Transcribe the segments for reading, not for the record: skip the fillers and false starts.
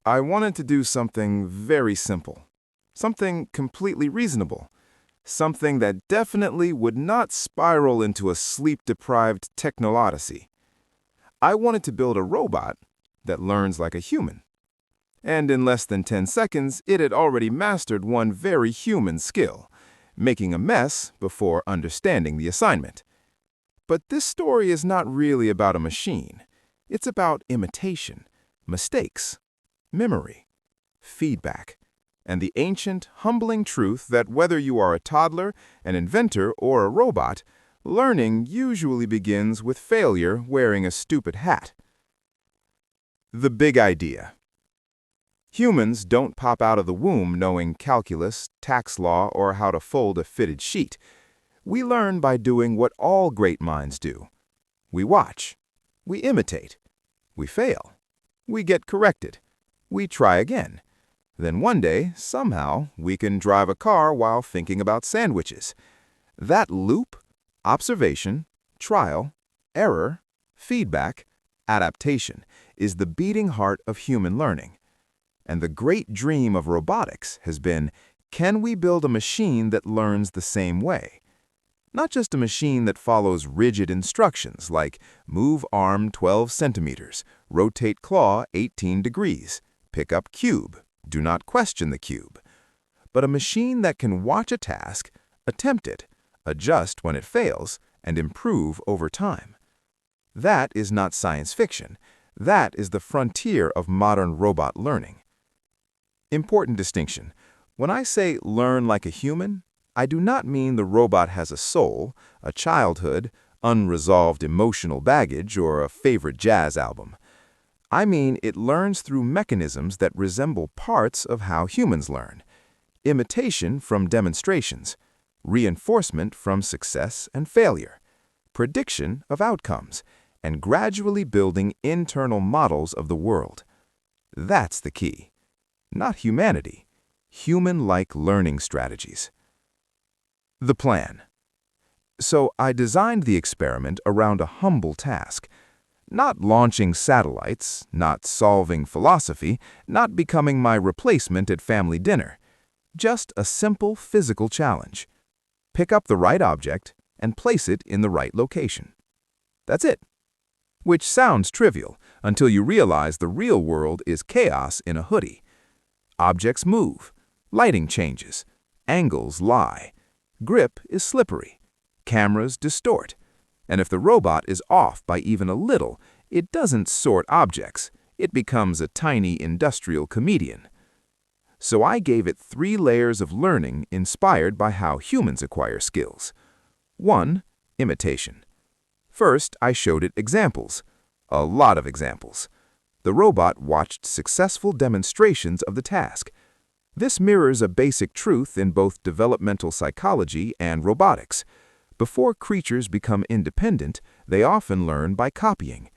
I wanted to do something very simple, something completely reasonable, something that definitely would not spiral into a sleep-deprived techno-odyssey. I wanted to build a robot that learns like a human. And in less than 10 seconds, it had already mastered one very human skill, making a mess before understanding the assignment. But this story is not really about a machine. It's about imitation, mistakes, memory, feedback, and the ancient, humbling truth that whether you are a toddler, an inventor, or a robot, learning usually begins with failure wearing a stupid hat. The big idea. Humans don't pop out of the womb knowing calculus, tax law, or how to fold a fitted sheet. We learn by doing what all great minds do. We watch. We imitate. We fail. We get corrected. We try again. Then one day, somehow, we can drive a car while thinking about sandwiches. That loop, observation, trial, error, feedback, adaptation, is the beating heart of human learning. And the great dream of robotics has been, can we build a machine that learns the same way? Not just a machine that follows rigid instructions like move arm 12 centimeters, rotate claw 18 degrees, pick up cube, do not question the cube, but a machine that can watch a task, attempt it, adjust when it fails, and improve over time. That is not science fiction. That is the frontier of modern robot learning. Important distinction. When I say learn like a human, I do not mean the robot has a soul, a childhood, unresolved emotional baggage, or a favorite jazz album. I mean it learns through mechanisms that resemble parts of how humans learn. Imitation from demonstrations, reinforcement from success and failure, prediction of outcomes, and gradually building internal models of the world. That's the key. Not humanity, human-like learning strategies. The plan. So I designed the experiment around a humble task. Not launching satellites, not solving philosophy, not becoming my replacement at family dinner. Just a simple physical challenge. Pick up the right object and place it in the right location. That's it. Which sounds trivial until you realize the real world is chaos in a hoodie. Objects move, lighting changes, angles lie, grip is slippery, cameras distort, and if the robot is off by even a little, it doesn't sort objects, it becomes a tiny industrial comedian. So I gave it 3 layers of learning inspired by how humans acquire skills. 1. Imitation. First, I showed it examples, a lot of examples. The robot watched successful demonstrations of the task. This mirrors a basic truth in both developmental psychology and robotics. Before creatures become independent, they often learn by copying.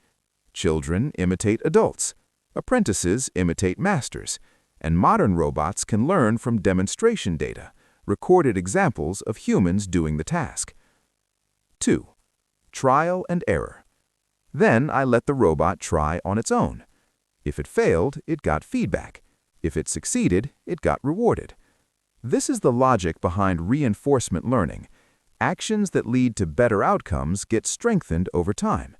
Children imitate adults. Apprentices imitate masters. And modern robots can learn from demonstration data, recorded examples of humans doing the task. 2. Trial and error. Then I let the robot try on its own. If it failed, it got feedback. If it succeeded, it got rewarded. This is the logic behind reinforcement learning. Actions that lead to better outcomes get strengthened over time,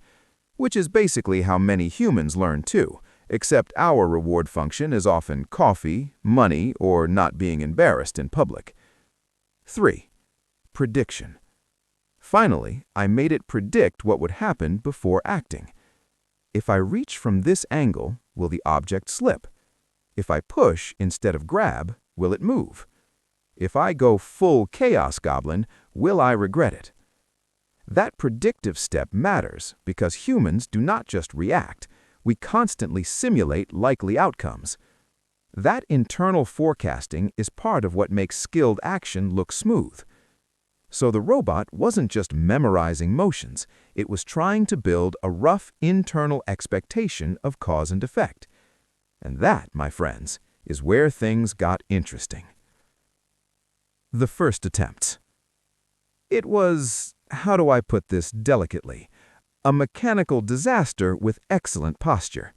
which is basically how many humans learn too, except our reward function is often coffee, money, or not being embarrassed in public. 3. Prediction. Finally, I made it predict what would happen before acting. If I reach from this angle, will the object slip? If I push instead of grab, will it move? If I go full chaos goblin, will I regret it? That predictive step matters because humans do not just react, we constantly simulate likely outcomes. That internal forecasting is part of what makes skilled action look smooth. So the robot wasn't just memorizing motions, it was trying to build a rough internal expectation of cause and effect. And that, my friends, is where things got interesting. The first attempt. It was, how do I put this delicately, a mechanical disaster with excellent posture.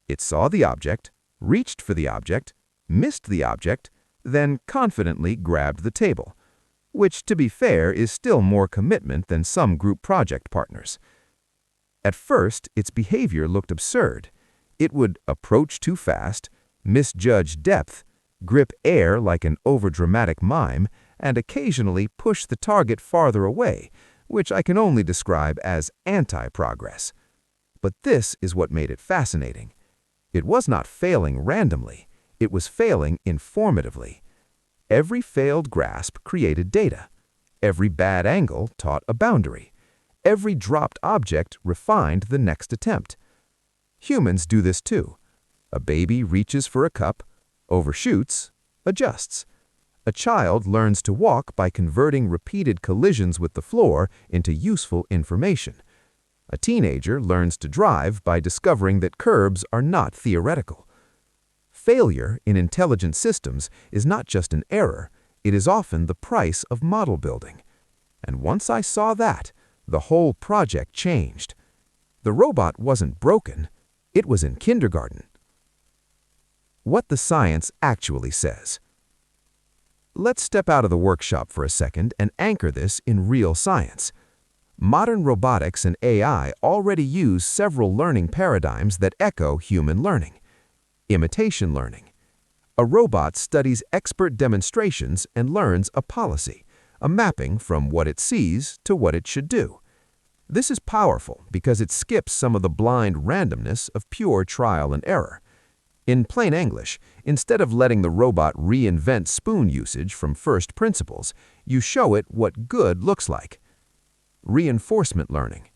It saw the object, reached for the object, missed the object, then confidently grabbed the table, which, to be fair, is still more commitment than some group project partners. At first, its behavior looked absurd. It would approach too fast, misjudge depth, grip air like an overdramatic mime, and occasionally push the target farther away, which I can only describe as anti-progress. But this is what made it fascinating. It was not failing randomly. It was failing informatively. Every failed grasp created data. Every bad angle taught a boundary. Every dropped object refined the next attempt. Humans do this too. A baby reaches for a cup, overshoots, adjusts. A child learns to walk by converting repeated collisions with the floor into useful information. A teenager learns to drive by discovering that curbs are not theoretical. Failure in intelligent systems is not just an error, it is often the price of model building. And once I saw that, the whole project changed. The robot wasn't broken, it was in kindergarten. What the science actually says. Let's step out of the workshop for a second and anchor this in real science. Modern robotics and AI already use several learning paradigms that echo human learning. Imitation learning. A robot studies expert demonstrations and learns a policy, a mapping from what it sees to what it should do. This is powerful because it skips some of the blind randomness of pure trial and error. In plain English, instead of letting the robot reinvent spoon usage from first principles, you show it what good looks like. Reinforcement learning.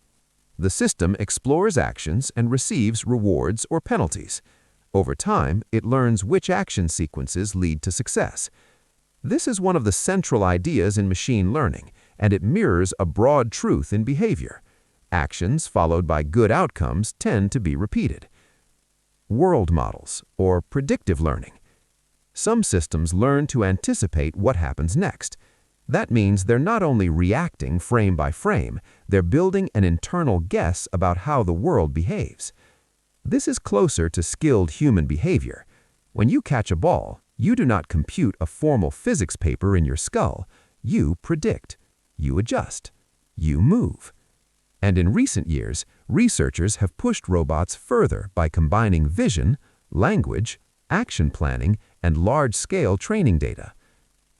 The system explores actions and receives rewards or penalties. Over time, it learns which action sequences lead to success. This is one of the central ideas in machine learning, and it mirrors a broad truth in behavior. Actions followed by good outcomes tend to be repeated. World models, or predictive learning. Some systems learn to anticipate what happens next. That means they're not only reacting frame by frame, they're building an internal guess about how the world behaves. This is closer to skilled human behavior. When you catch a ball, you do not compute a formal physics paper in your skull. You predict. You adjust. You move. And in recent years, researchers have pushed robots further by combining vision, language, action planning, and large-scale training data.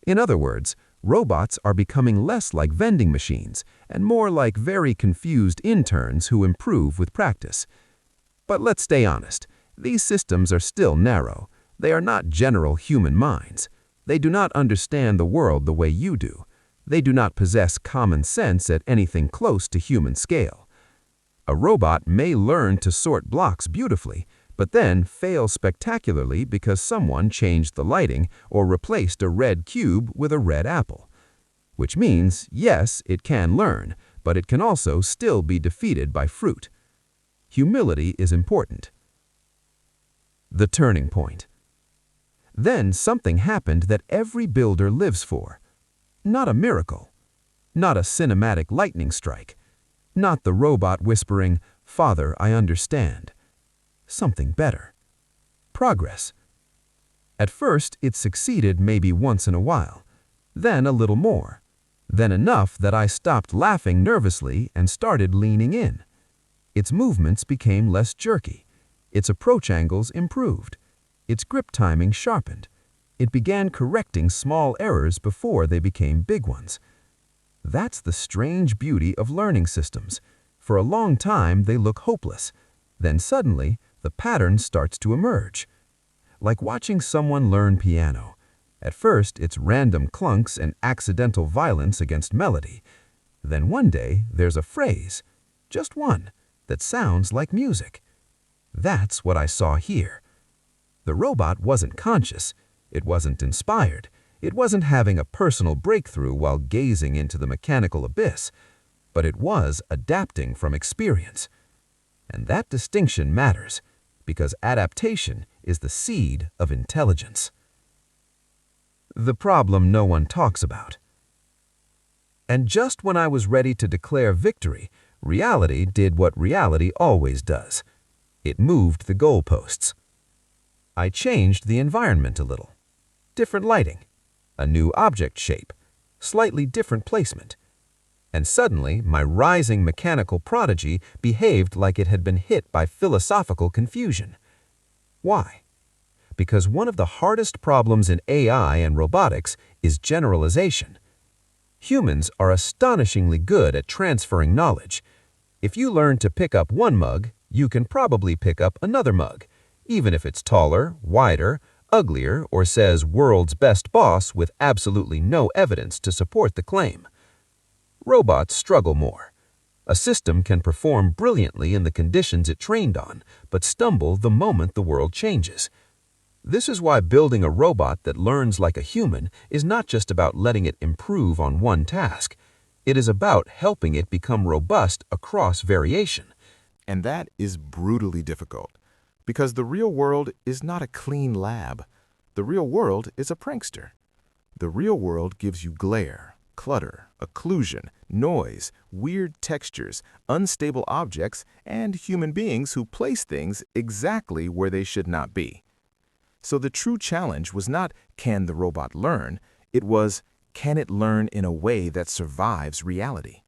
In other words, robots are becoming less like vending machines and more like very confused interns who improve with practice. But let's stay honest, these systems are still narrow. They are not general human minds. They do not understand the world the way you do. They do not possess common sense at anything close to human scale. A robot may learn to sort blocks beautifully, but then fail spectacularly because someone changed the lighting or replaced a red cube with a red apple. Which means, yes, it can learn, but it can also still be defeated by fruit. Humility is important. The turning point. Then something happened that every builder lives for. Not a miracle. Not a cinematic lightning strike. Not the robot whispering, "Father, I understand." Something better. Progress. At first, it succeeded maybe once in a while. Then a little more. Then enough that I stopped laughing nervously and started leaning in. Its movements became less jerky. Its approach angles improved. Its grip timing sharpened. It began correcting small errors before they became big ones. That's the strange beauty of learning systems. For a long time, they look hopeless. Then suddenly, the pattern starts to emerge. Like watching someone learn piano. At first, it's random clunks and accidental violence against melody. Then one day, there's a phrase, just one, that sounds like music. That's what I saw here. The robot wasn't conscious. It wasn't inspired. It wasn't having a personal breakthrough while gazing into the mechanical abyss, but it was adapting from experience. And that distinction matters, because adaptation is the seed of intelligence. The problem no one talks about. And just when I was ready to declare victory, reality did what reality always does. It moved the goalposts. I changed the environment a little. Different lighting, a new object shape, slightly different placement. And suddenly, my rising mechanical prodigy behaved like it had been hit by philosophical confusion. Why? Because one of the hardest problems in AI and robotics is generalization. Humans are astonishingly good at transferring knowledge. If you learn to pick up one mug, you can probably pick up another mug, even if it's taller, wider, uglier, or says "world's best boss" with absolutely no evidence to support the claim. Robots struggle more. A system can perform brilliantly in the conditions it trained on, but stumble the moment the world changes. This is why building a robot that learns like a human is not just about letting it improve on one task. It is about helping it become robust across variation. And that is brutally difficult, because the real world is not a clean lab. The real world is a prankster. The real world gives you glare, clutter, occlusion, noise, weird textures, unstable objects, and human beings who place things exactly where they should not be. So the true challenge was not, can the robot learn? It was, can it learn in a way that survives reality?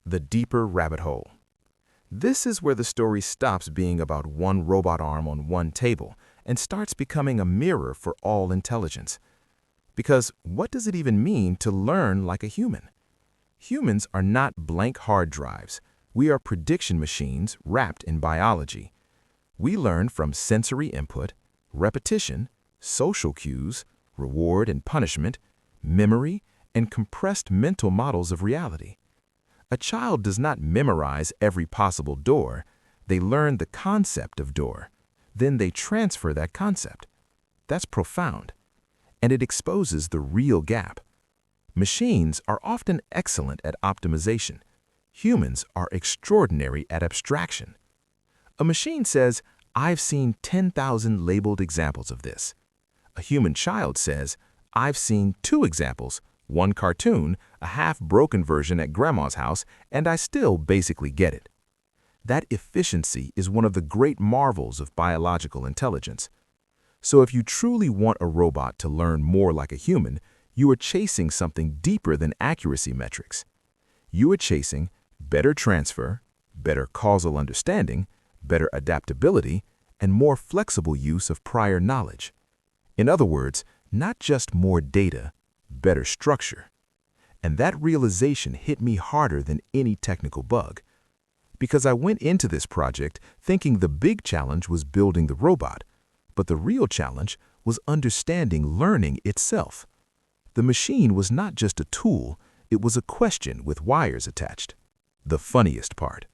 The deeper rabbit hole. This is where the story stops being about one robot arm on one table and starts becoming a mirror for all intelligence. Because what does it even mean to learn like a human? Humans are not blank hard drives. We are prediction machines wrapped in biology. We learn from sensory input, repetition, social cues, reward and punishment, memory, and compressed mental models of reality. A child does not memorize every possible door. They learn the concept of door. Then they transfer that concept. That's profound. And it exposes the real gap. Machines are often excellent at optimization. Humans are extraordinary at abstraction. A machine says, I've seen 10,000 labeled examples of this. A human child says, I've seen 2 examples, one cartoon, a half-broken version at grandma's house, and I still basically get it. That efficiency is one of the great marvels of biological intelligence. So if you truly want a robot to learn more like a human, you are chasing something deeper than accuracy metrics. You are chasing better transfer, better causal understanding, better adaptability, and more flexible use of prior knowledge. In other words, not just more data, better structure. And that realization hit me harder than any technical bug. Because I went into this project thinking the big challenge was building the robot, but the real challenge was understanding learning itself. The machine was not just a tool, it was a question with wires attached. The funniest part.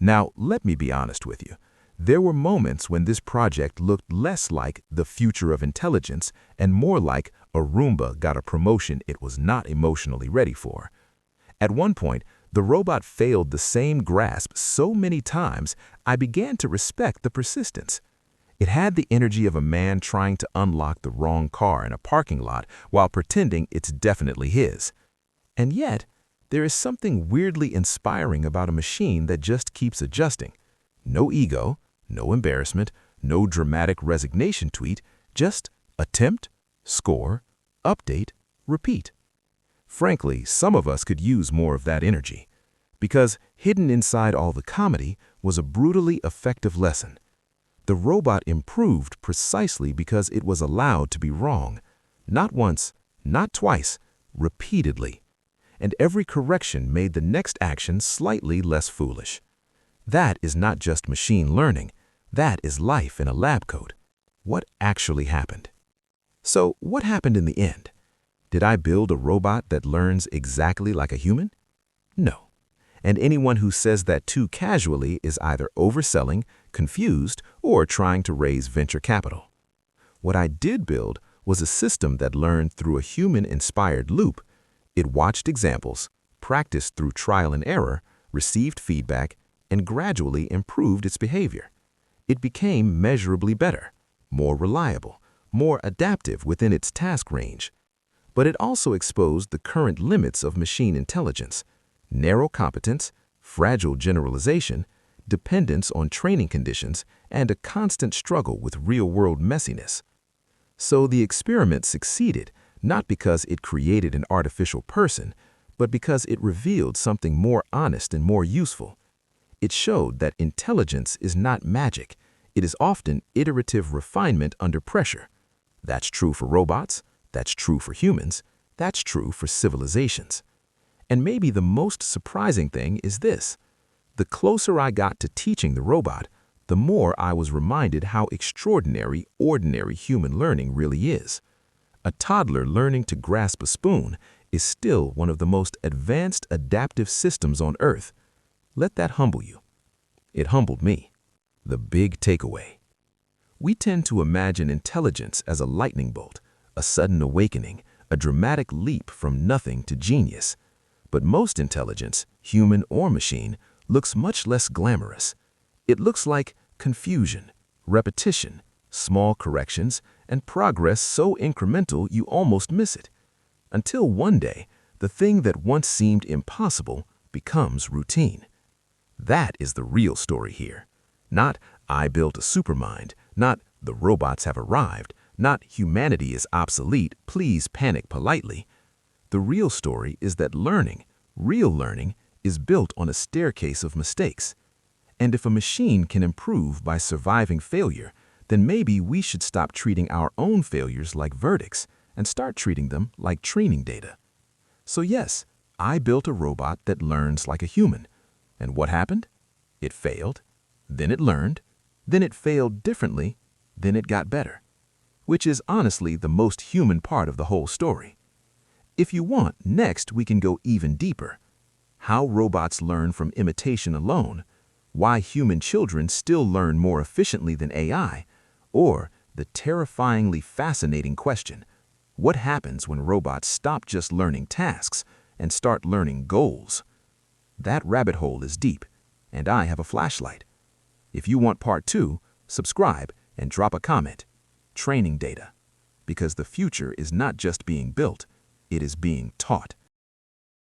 Now, let me be honest with you. There were moments when this project looked less like the future of intelligence and more like a Roomba got a promotion it was not emotionally ready for. At one point, the robot failed the same grasp so many times, I began to respect the persistence. It had the energy of a man trying to unlock the wrong car in a parking lot while pretending it's definitely his. And yet, there is something weirdly inspiring about a machine that just keeps adjusting. No ego, no embarrassment, no dramatic resignation tweet, just attempt, score, update, repeat. Frankly, some of us could use more of that energy. Because hidden inside all the comedy was a brutally effective lesson. The robot improved precisely because it was allowed to be wrong. Not once, not twice, repeatedly. And every correction made the next action slightly less foolish. That is not just machine learning. That is life in a lab coat. What actually happened? So, what happened in the end? Did I build a robot that learns exactly like a human? No. And anyone who says that too casually is either overselling, confused, or trying to raise venture capital. What I did build was a system that learned through a human-inspired loop. It watched examples, practiced through trial and error, received feedback, and gradually improved its behavior. It became measurably better, more reliable, more adaptive within its task range. But it also exposed the current limits of machine intelligence: narrow competence, fragile generalization, dependence on training conditions, and a constant struggle with real-world messiness. So the experiment succeeded, not because it created an artificial person, but because it revealed something more honest and more useful. It showed that intelligence is not magic. It is often iterative refinement under pressure. That's true for robots, that's true for humans, that's true for civilizations. And maybe the most surprising thing is this. The closer I got to teaching the robot, the more I was reminded how extraordinary ordinary human learning really is. A toddler learning to grasp a spoon is still one of the most advanced adaptive systems on Earth. Let that humble you. It humbled me. The big takeaway. We tend to imagine intelligence as a lightning bolt, a sudden awakening, a dramatic leap from nothing to genius. But most intelligence, human or machine, looks much less glamorous. It looks like confusion, repetition, small corrections, and progress so incremental you almost miss it. Until one day, the thing that once seemed impossible becomes routine. That is the real story here. Not, I built a supermind, not, the robots have arrived, not, humanity is obsolete, please panic politely. The real story is that learning, real learning, is built on a staircase of mistakes. And if a machine can improve by surviving failure, then maybe we should stop treating our own failures like verdicts and start treating them like training data. So yes, I built a robot that learns like a human. And what happened? It failed, then it learned, then it failed differently, then it got better. Which is honestly the most human part of the whole story. If you want, next we can go even deeper. How robots learn from imitation alone, why human children still learn more efficiently than AI, or the terrifyingly fascinating question, what happens when robots stop just learning tasks and start learning goals? That rabbit hole is deep, and I have a flashlight. If you want part 2, subscribe and drop a comment. Training data. Because the future is not just being built, it is being taught.